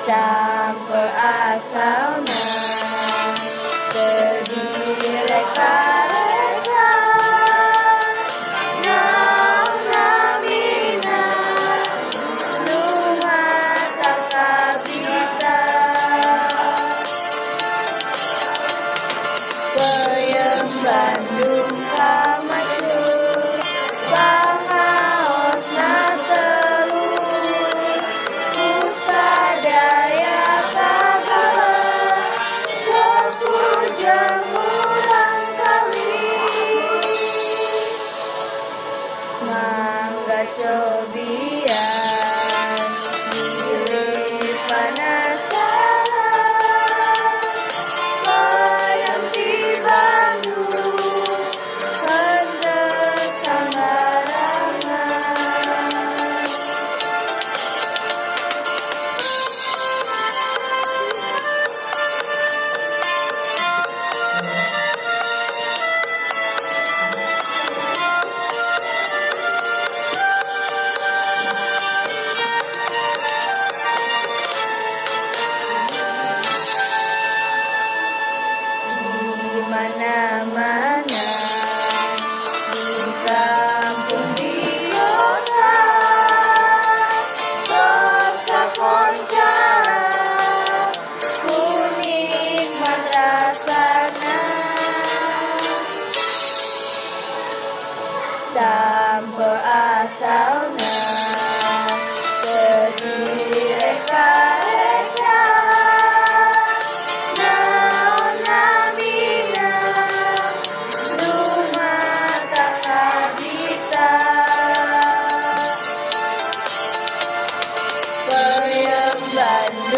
sampai asalna terdireka-reka naunamina lumata kabita peyem Bandung kamasyur pangaosna telur pusadaya kagala sepujang urang kali mangga cobian diri panasaran payam di Bandung henteu sanggarangan di mana-mana di kampung di kota tos kakoncara kuning madrasana sampai asalna terdireka-reka naunamina lumata kabita peyem Bandung